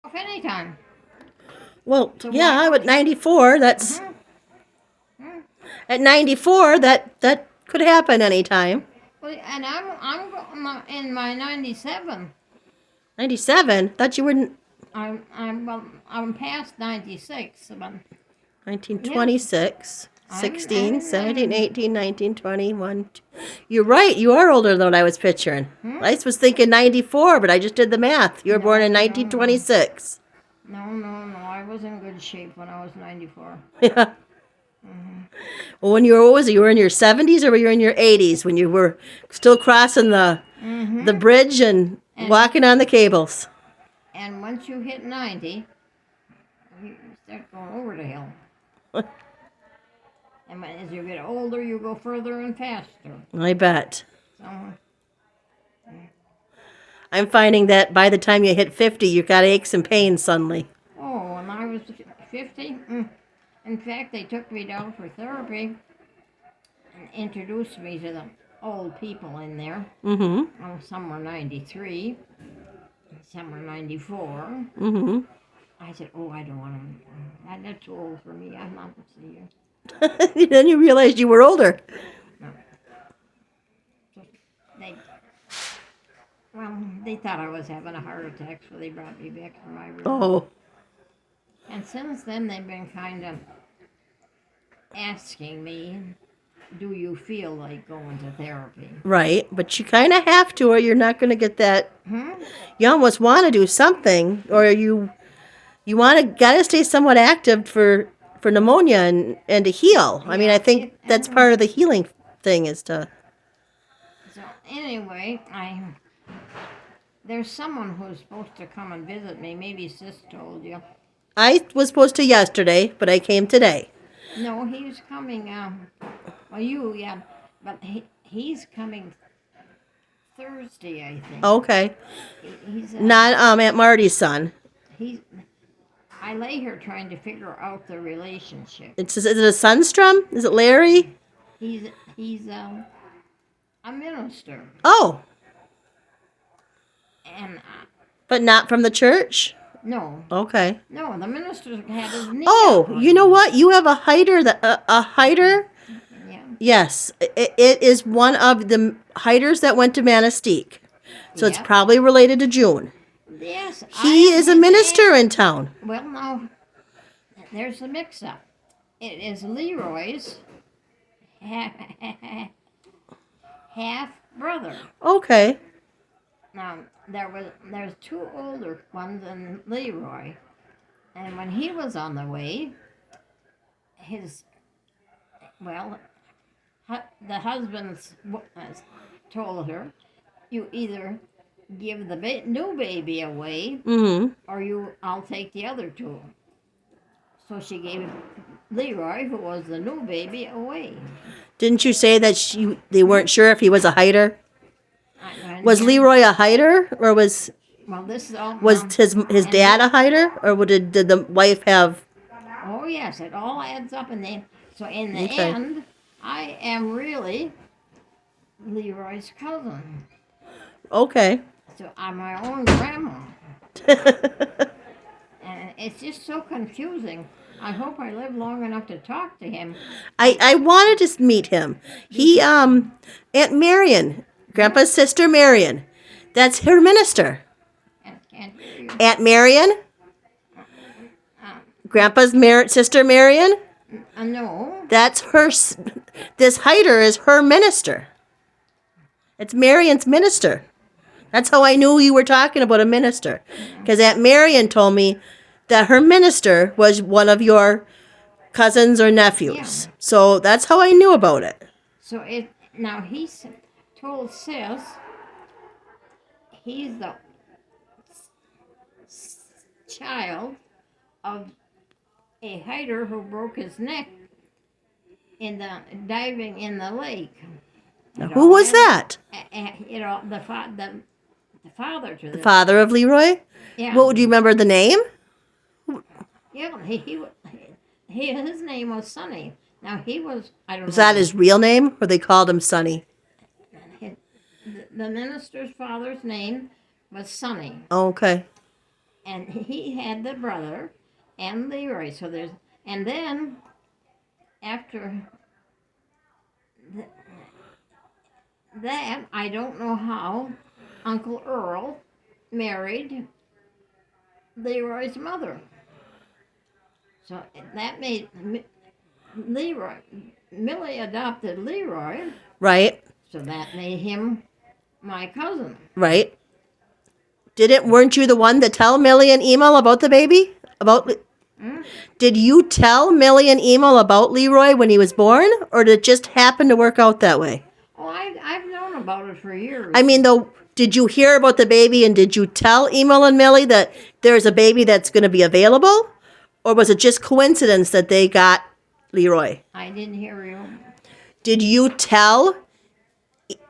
Off anytime. Well, So yeah, why at 94, that's Mhm. at 94, that could happen anytime. Well, and in my 97. 97, thought you were I'm past 96, but yes, 1926, I'm 16, I'm, 17, I'm 18, 19, 21. You're right, you are older than what I was picturing. hmm? I was thinking 94, but I just did the math. You were born in No. 1926. No. I was in good shape when I was 94. Yeah. Hmm. Well, when you were, what was it? You were in your 70s or were you in your 80s when you were still crossing the Hmm. bridge and And walking on the cables? and once you hit 90, you start going over the hill. And as you get older, you go further and faster. I bet. So, I'm finding that by the time you hit 50, you got aches and pains suddenly. oh, when I was 50, in fact, they took me down for therapy and introduced me to the old people in there. Mm-hmm. Some were 93, some were 94. Mm-hmm. I said, oh, I don't want to. That's too old for me. I'm not a senior. Then you realized you were older. No. So they, they thought I was having a heart attack, so they brought me back for my room. Oh, And since then, they've been kind of asking me, do you feel like going to therapy? right. But you kind of have to, or you're not going to get that. Hmm? You almost want to do something, or you want to gotta stay somewhat active for pneumonia and to heal. I mean, I Yeah. think that's part of the healing thing is to. So anyway, there's someone who's supposed to come and visit me. Maybe Sis told you. I was supposed to yesterday, but I came today. No, he's coming. Well, yeah, but he's coming Thursday, I think. Okay, He's not Aunt Marty's son. he's. I lay here trying to figure out the relationship. Is it a Sunstrom? Is it Larry? He's a minister, Oh, and but not from the church. no, Okay. no, the minister had his knee Oh, up on you know him. what? You have a Heider. A Heider. Yeah. Yes, it is one of the Heiders that went to Manistee. So it's Yep. probably related to June. Yes, I He am is a his minister aunt. in town. Well, now there's a mix-up. It is Leroy's half, half brother. Okay. Now there's two older ones than Leroy, and when he was on the way, his the husband's told her, you either give the new baby away, Mm-hmm. or I'll take the other two. So she gave Leroy, who was the new baby, away. Didn't you say that they weren't sure if he was a Heider? Was Yeah. Leroy a Heider, or was Well, this is all. his dad a Heider, or did the wife have? Oh yes, it all adds up, so in the Okay. end, I am really Leroy's cousin. Okay. So I'm my own grandma, and it's just so confusing. I hope I live long enough to talk to him. I wanted to meet him. He Aunt Marion, Grandpa's sister Marion. That's her minister. And can't hear you. Aunt Marion, Grandpa's sister Marion. No. That's this Heider is her minister. It's Marion's minister. That's how I knew you were talking about a minister. Because Aunt Marion told me that her minister was one of your cousins or nephews. Yeah. So that's how I knew about it. So now he's told Sis he's the child of a hider who broke his neck in the diving in the lake. Who was that? The father to The this. father of Leroy? Yeah. What, do you remember the name? Yeah. His name was Sonny. Now he was. I don't know. Was that his real name, or they called him Sonny? The minister's father's name was Sonny, Oh, okay. and he had the brother and Leroy. So there's, and then after that, I don't know how Uncle Earl married Leroy's mother. So that made Leroy, Millie adopted Leroy, Right. so that made him my cousin. Right. Weren't you the one to tell Millie and Emil about the baby? Hmm? Did you tell Millie and Emil about Leroy when he was born, or did it just happen to work out that way? Oh, I've known about it for years. I mean, though, did you hear about the baby and did you tell Emil and Millie that there's a baby that's going to be available? Or was it just coincidence that they got Leroy? I didn't hear you. Did you tell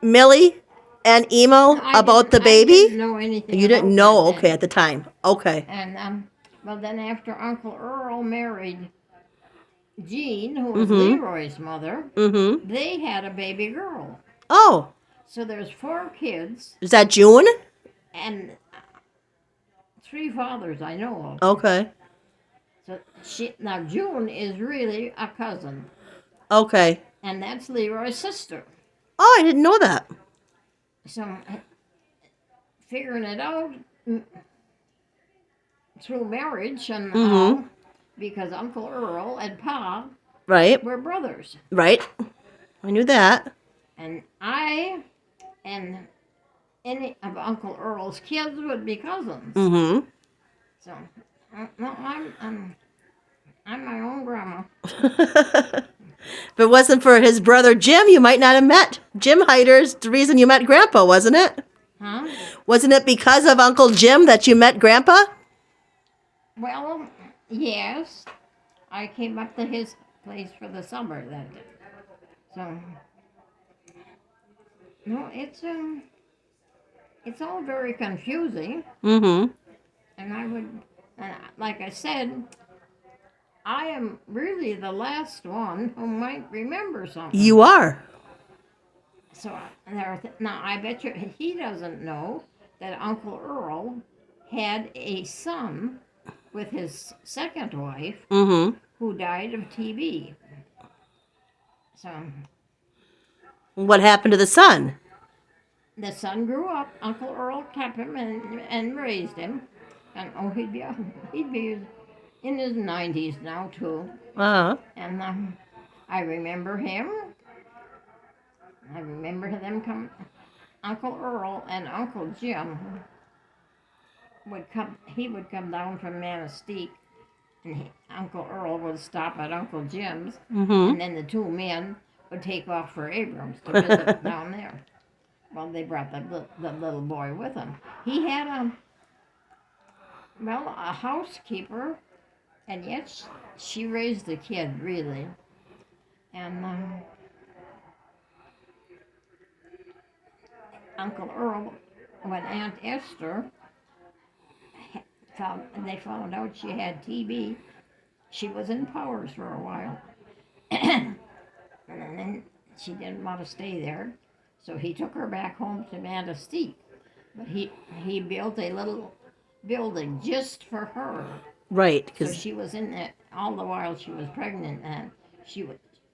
Millie and Emil No, I about the didn't- baby? I didn't know anything. You didn't about know, that okay, then. at the time. Okay. And well, then after Uncle Earl married Jean, who was Mm-hmm. Leroy's mother, Mm-hmm. they had a baby girl. Oh, So there's 4 kids is that June? and 3 fathers I know of. Okay. So now June is really a cousin, Okay. and that's Leroy's sister. Oh, I didn't know that. So figuring it out through marriage and all, because Uncle Earl and Pa Right. were brothers, Right. I knew that. and I and any of Uncle Earl's kids would be cousins. Mm-hmm. So, no, I'm my own grandma. If it wasn't for his brother Jim, you might not have met Jim Heider's the reason you met Grandpa, wasn't it? Huh? Wasn't it because of Uncle Jim that you met Grandpa? Well, yes. I came up to his place for the summer then. So, no, it's all very confusing, Mm-hmm. and like I said, I am really the last one who might remember something. You are. So now I bet you he doesn't know that Uncle Earl had a son with his second wife Mm-hmm. who died of TB. So What happened to the son? the son grew up. Uncle Earl kept him and raised him, and he'd be in his 90s now too. Uh-huh. And I remember him. I remember them come. Uncle Earl and Uncle Jim would come. He would come down from Manistee, and Uncle Earl would stop at Uncle Jim's, Mm-hmm. and then the 2 men would take off for Abrams to visit down there. Well, they brought the little boy with them. He had a housekeeper, and yet she raised the kid really. And Uncle Earl, when Aunt Esther they found out she had TB, she was in Powers for a while. And then she didn't want to stay there, so he took her back home to Manistee. But he built a little building just for her. Right. So 'Cause she was in that all the while she was pregnant, and she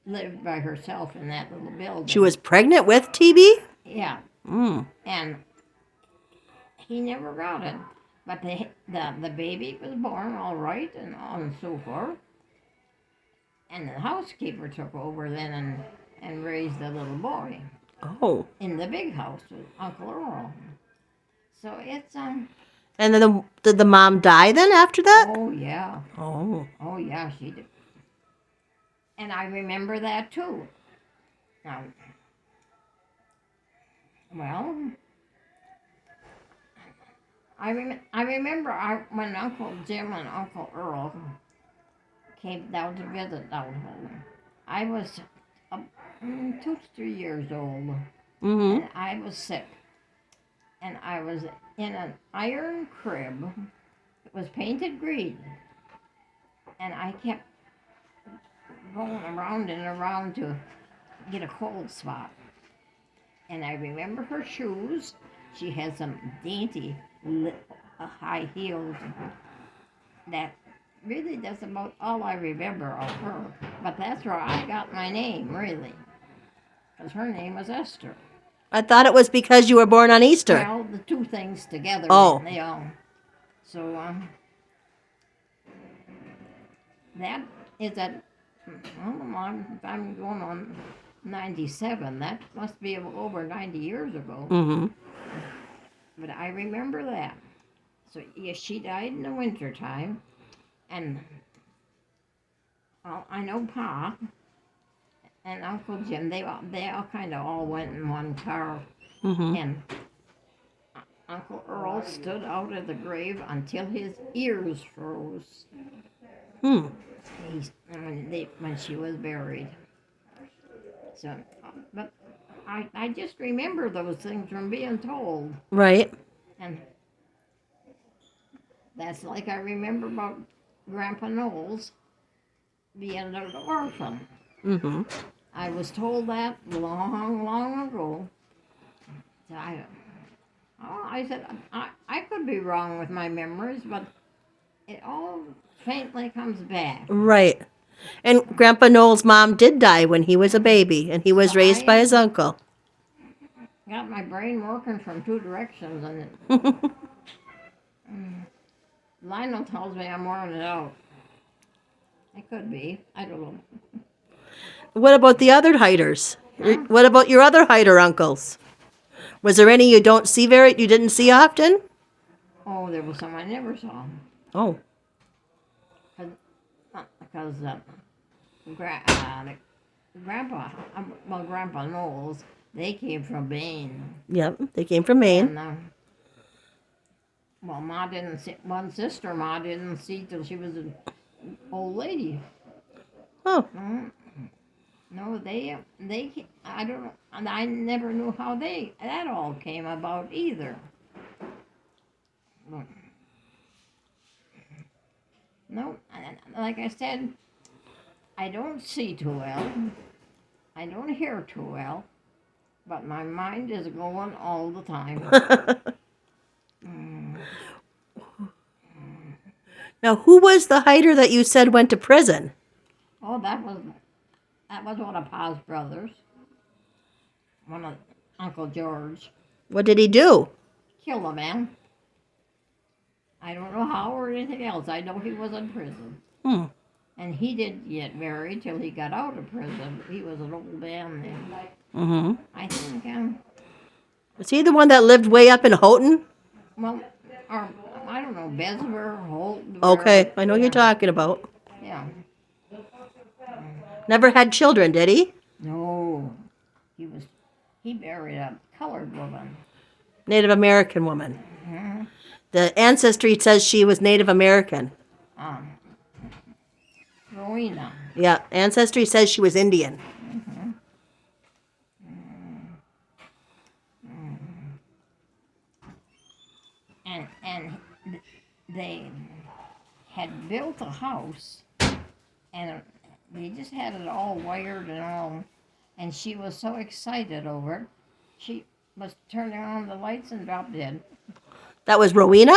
lived by herself in that little building. she was pregnant with TB? Yeah, Mm. and he never got it. But the baby was born all right and so forth. And the housekeeper took over then and raised the little boy Oh. in the big house with Uncle Earl. So it's And then did the mom die then after that? oh yeah, Oh. she did. And I remember that too. Now, well, I remember when Uncle Jim and Uncle Earl came down to visit down home. I was 2 to 3 years old, Mm-hmm. and I was sick. And I was in an iron crib. It was painted green. And I kept going around and around to get a cold spot. And I remember her shoes. She had some dainty high heels. That really that's about all I remember of her. But that's where I got my name, really. Because her name was Esther. I thought it was because you were born on Easter. Well, the two things together, Oh. they all. So, that is at, well, I'm going on 97. That must be over 90 years ago. Mm-hmm. But I remember that. So, yes, she died in the wintertime. And I know Pa and Uncle Jim, they all kind of all went in one car. Mm-hmm. And Uncle Earl stood out of the grave until his ears froze. Hmm. When she was buried. So, but I just remember those things from being told. Right. And that's like I remember about Grandpa Knowles being an orphan. Mm-hmm. I was told that long, long ago. So I said, I could be wrong with my memories, but it all faintly comes back. Right. And Grandpa Noel's mom did die when he was a baby, and he was So raised I by his uncle. got my brain working from two directions, and Lionel tells me I'm wearing it out. It could be. I don't know. What about the other Heiders? Huh? What about your other Heider uncles? Was there any you didn't see often? Oh, there was some I never saw. Oh. Because Grandpa, Grandpa Knowles, they came from Maine. Yep, they came from Maine. And, well, Ma didn't see, one sister Ma didn't see till she was an old lady. Oh. No, I don't know, and I never knew how that all came about either. No, like I said, I don't see too well. I don't hear too well, but my mind is going all the time. Now, who was the Heider that you said went to prison? Oh, that was one of Pa's brothers. One of Uncle George. What did he do? Killed a man. I don't know how or anything else. I know he was in prison. Hmm. And he didn't get married till he got out of prison. He was an old man then. Mm-hmm. I think, Was he the one that lived way up in Houghton? well, or, I don't know, Besver, Holt. Okay, I know who you're talking about. Yeah. Never had children, did he? No. He married a colored woman. Native American woman. Mm-hmm. The ancestry says she was Native American. Rowena. Yeah, ancestry says she was Indian. And they had built a house, and they just had it all wired and all, and she was so excited over it, she was turning on the lights and dropped dead. That was Rowena?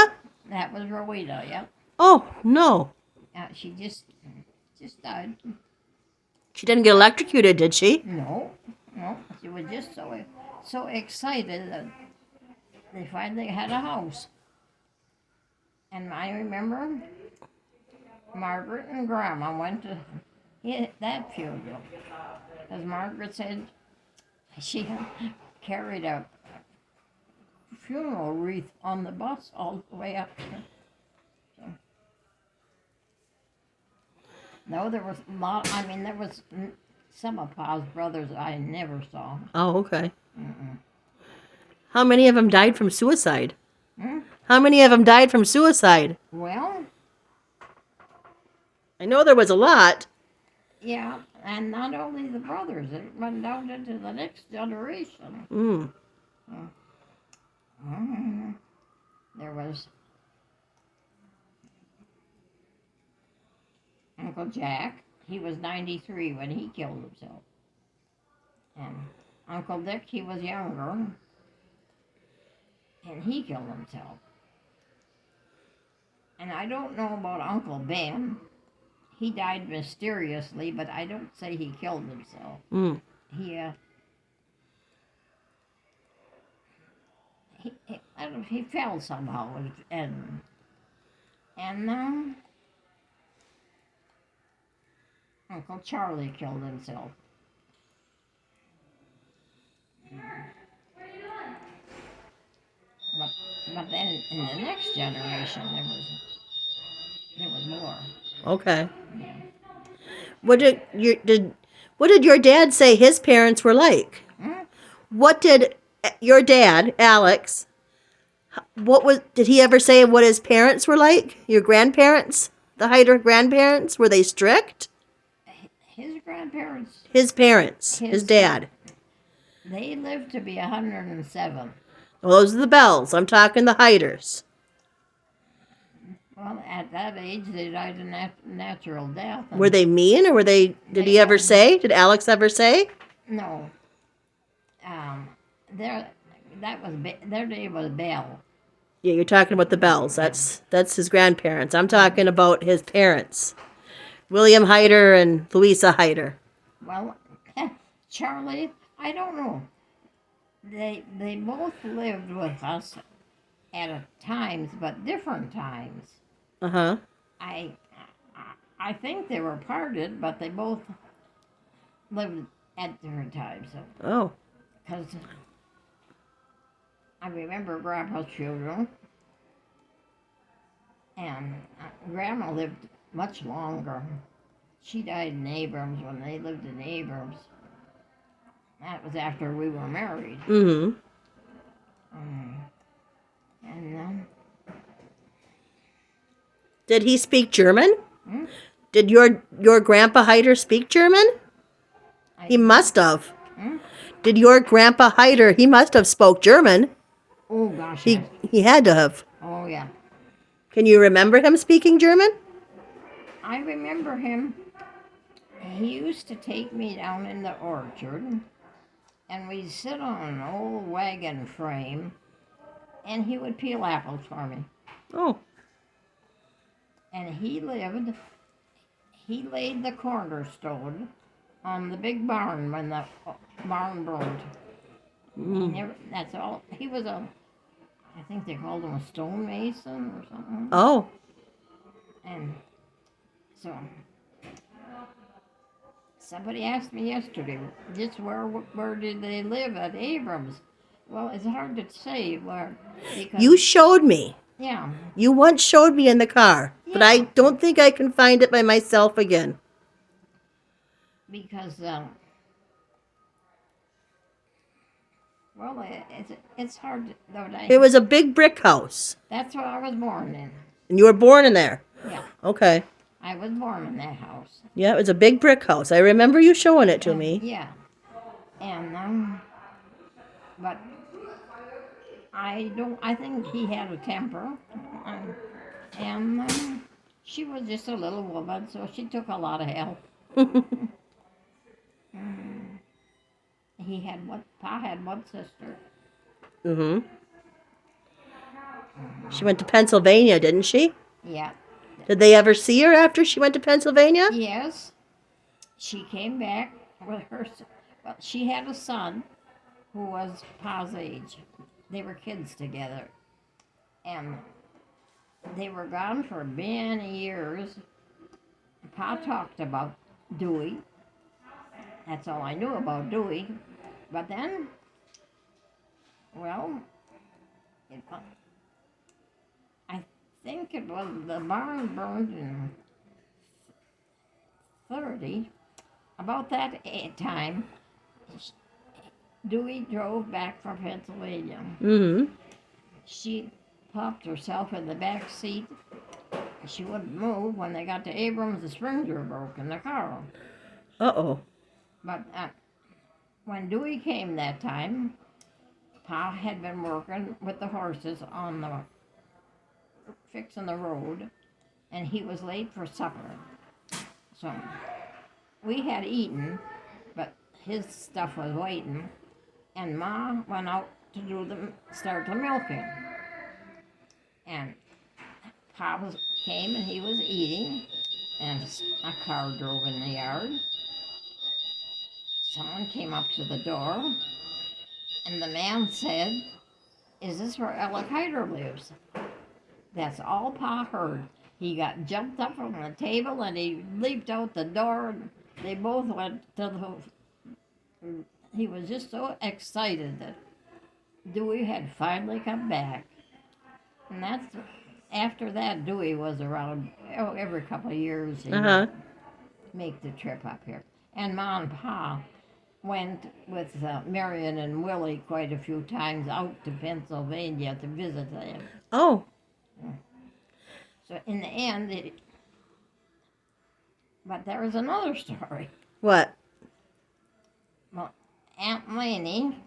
That was Rowena, yep. Oh, no. She just died. She didn't get electrocuted, did she? No, she was just so excited that they finally had a house. And I remember Margaret and Grandma went to that funeral. Because Margaret said she had carried a funeral wreath on the bus all the way up there. So, no, there was a lot. I mean, there was some of Pa's brothers I never saw. Oh, okay. How many of them died from suicide? How many of them died from suicide? Well, I know there was a lot. yeah, and not only the brothers, it went down into the next generation. There was Uncle Jack. He was 93 when he killed himself. And Uncle Dick, he was younger, and he killed himself. And I don't know about Uncle Ben. He died mysteriously, but I don't say he killed himself. Mm. He, I don't know, he fell somehow, and Uncle Charlie killed himself. But but then in the next generation there was more. Okay. Yeah. What did your dad say his parents were like? Hmm? What did your dad, Alex, did he ever say what his parents were like? Your grandparents? The Heider grandparents? Were they strict? His grandparents, His parents, his his dad. they lived to be 107. Well, those are the Bells. I'm talking the Heiders. Well, at that age, they died a natural death. And Were they mean, or did they he ever say? Did Alex ever say? no. Their their name was Bell. Yeah, you're talking about the Bells. That's his grandparents. I'm talking about his parents. William Heider and Louisa Heider. Well, Charlie, I don't know. They both lived with us at times, but different times. Uh-huh. I I think they were parted, but they both lived at different times. Oh. Because I remember Grandpa's children, and Grandma lived much longer. She died in Abrams when they lived in Abrams. That was after we were married. Mm-hmm. And Did he speak German? hmm? Did your grandpa Heider speak German? He must have. Hmm? Did your grandpa Heider? He must have spoke German. Oh gosh, He yes. he had to have. Oh yeah. Can you remember him speaking German? I remember him. He used to take me down in the orchard, and we'd sit on an old wagon frame, and he would peel apples for me. Oh. And he laid the cornerstone on the big barn when the barn burned. That's all. He was I think they called him a stonemason or something. Oh. And so, somebody asked me yesterday, just where did they live at Abrams? Well, it's hard to say where, because You showed me. yeah, You once showed me in the car, but I Yeah. don't think I can find it by myself again. because well, it's hard though. It was a big brick house, That's what I was born in. and you were born in there. Yeah, Okay. I was born in that house. Yeah, it was a big brick house. I remember you showing it to me. Yeah, and but I don't. I think he had a temper, and she was just a little woman, so she took a lot of help. Pa had one sister. Mm-hmm. She went to Pennsylvania, didn't she? Yeah. Did they ever see her after she went to Pennsylvania? Yes, she came back with her. Well, she had a son who was Pa's age. They were kids together, and they were gone for many years. Pa talked about Dewey. That's all I knew about Dewey. But then, well, I think it was the barn burned in 30. About that time, Dewey drove back from Pennsylvania. Mm-hmm. She popped herself in the back seat. She wouldn't move. When they got to Abrams, the springs were broke in the car. Uh-oh. But when Dewey came that time, Pa had been working with the horses on fixing the road, and he was late for supper. So we had eaten, but his stuff was waiting, and Ma went out to start the milking. And Pa was came and he was eating, and a car drove in the yard. Someone came up to the door, and the man said, "Is this where Ella Heider lives?" That's all Pa heard. He got jumped up from the table and he leaped out the door. And they both went to the. He was just so excited that Dewey had finally come back. And that's after that. Dewey was around every couple of years. He would make the trip up here. And Ma and Pa went with Marion and Willie quite a few times out to Pennsylvania to visit them. Oh. So in the end, but there was another story. What? Well, Aunt Laney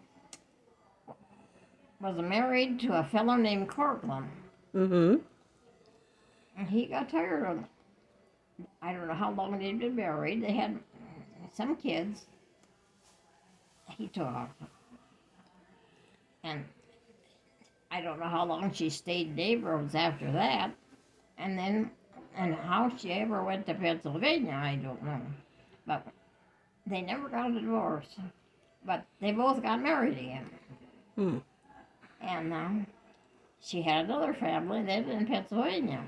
was married to a fellow named Cortland. Mm-hmm. And he got tired of it. I don't know how long they'd been married. They had some kids. He took off. And I don't know how long she stayed neighbors after that. And how she ever went to Pennsylvania, I don't know. But they never got a divorce. But they both got married again. Hmm. And she had another family that lived in Pennsylvania.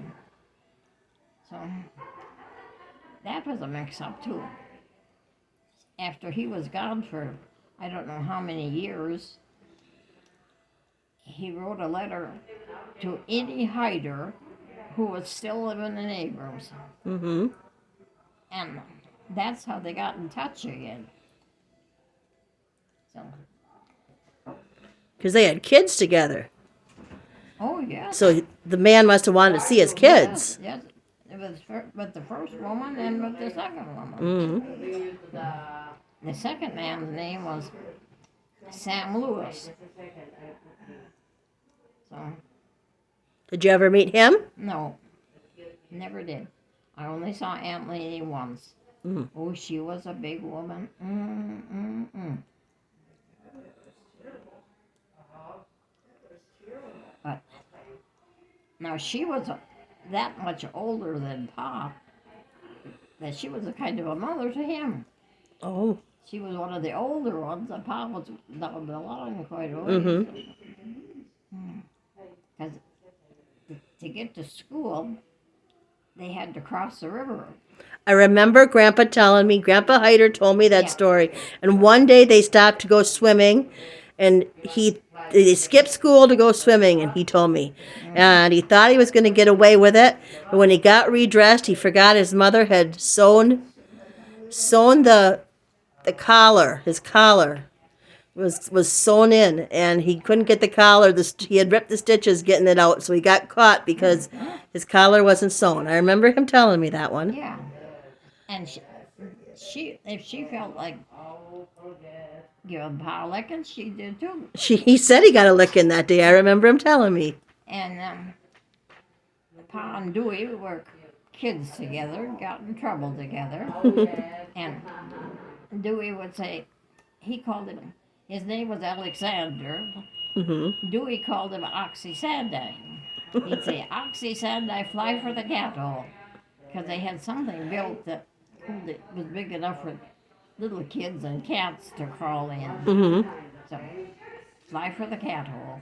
So that was a mix-up, too. After he was gone for I don't know how many years, he wrote a letter to any Heider who was still living in Abrams. Mm-hmm. And that's how they got in touch again. So. Because they had kids together. Oh, yes. So the man must have wanted to see his kids. Yes. It was with the first woman and with the second woman. Mm-hmm. The second man's name was Sam Lewis. So. Did you ever meet him? No, never did. I only saw Aunt Laney once. Mm. Oh, she was a big woman. But now she was that much older than Pa that she was a kind of a mother to him. Oh. She was one of the older ones, and Pa was down the line quite a ways. Mm-hmm. Because to get to school, they had to cross the river. I remember Grandpa telling me, Grandpa Heider told me that story. And one day they stopped to go swimming, and they skipped school to go swimming, and he told me. And he thought he was going to get away with it, but when he got redressed, he forgot his mother had sewn the collar. His collar was sewn in, and he couldn't get the collar. He had ripped the stitches getting it out, so he got caught because his collar wasn't sewn. I remember him telling me that one. Yeah, and she if she felt like giving Pa a licking, she did too. He said he got a licking that day. I remember him telling me. And Pa and Dewey were kids together, got in trouble together, and Dewey would say, he called him, his name was Alexander. Mm-hmm. Dewey called him Oxy-Sandai. He'd say, Oxy-Sandai, fly for the cat hole. Because they had something built that was big enough for little kids and cats to crawl in. Mm-hmm. So, fly for the cat hole.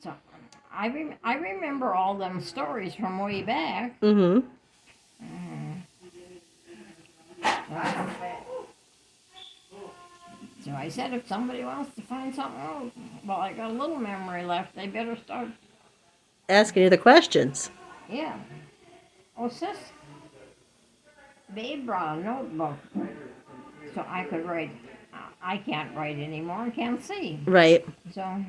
So, I remember all them stories from way back. Mm-hmm. So I said, if somebody wants to find something out, well, I got a little memory left, they better start. Asking you the questions. Yeah. Oh, sis, Babe brought a notebook so I could write. I can't write anymore, I can't see. Right. So,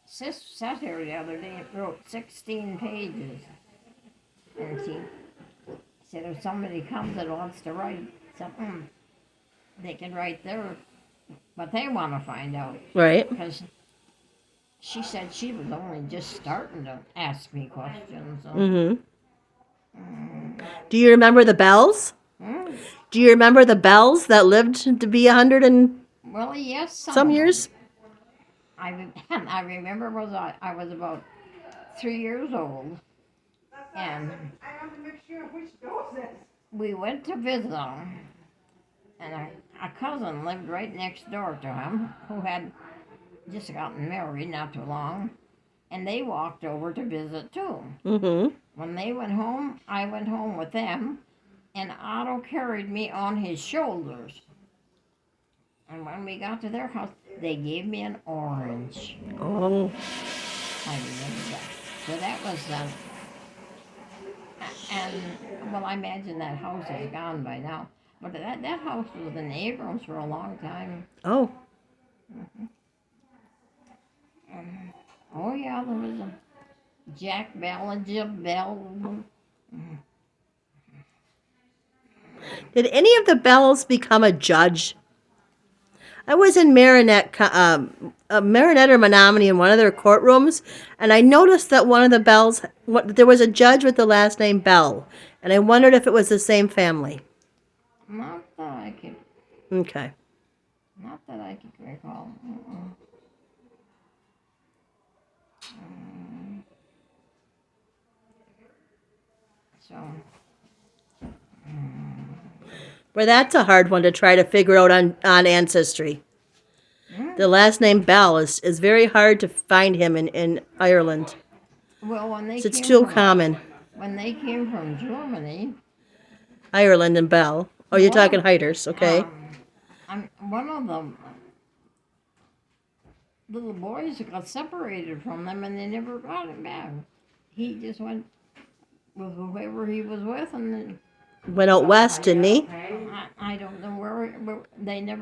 Sis sat here the other day and wrote 16 pages. And she said if somebody comes that wants to write something, they can write what they want to find out. Right. Because she said she was only just starting to ask me questions. So. Mm-hmm. Do you remember the Bells? Hmm? Do you remember the Bells that lived to be 100 and Well, yes, some years? I remember I was about 3 years old, and I have to make sure which dose is. we went to visit him, and a cousin lived right next door to him who had just gotten married not too long, and they walked over to visit too. Mm-hmm. When they went home, I went home with them, and Otto carried me on his shoulders. And when we got to their house, they gave me an orange. Oh. I remember that. So that was, and well, I imagine that house is gone by now. But that house was in Abrams for a long time. Oh. Oh yeah, there was a Jack Bell and Jim Bell. Did any of the Bells become a judge? I was in Marinette or Menominee in one of their courtrooms, and I noticed that one of the Bells, there was a judge with the last name Bell, and I wondered if it was the same family. Not that I could, Okay. not that I could recall. So, Well, that's a hard one to try to figure out on Ancestry. The last name Bell is very hard to find him in Ireland. well, when they It's came too from, common. when they came from Germany, Ireland and Bell. Oh, you're Wow. talking Heiders, okay? One of the little boys got separated from them, and they never got him back. He just went with whoever he was with, and then Went out west, didn't he? I don't know where they never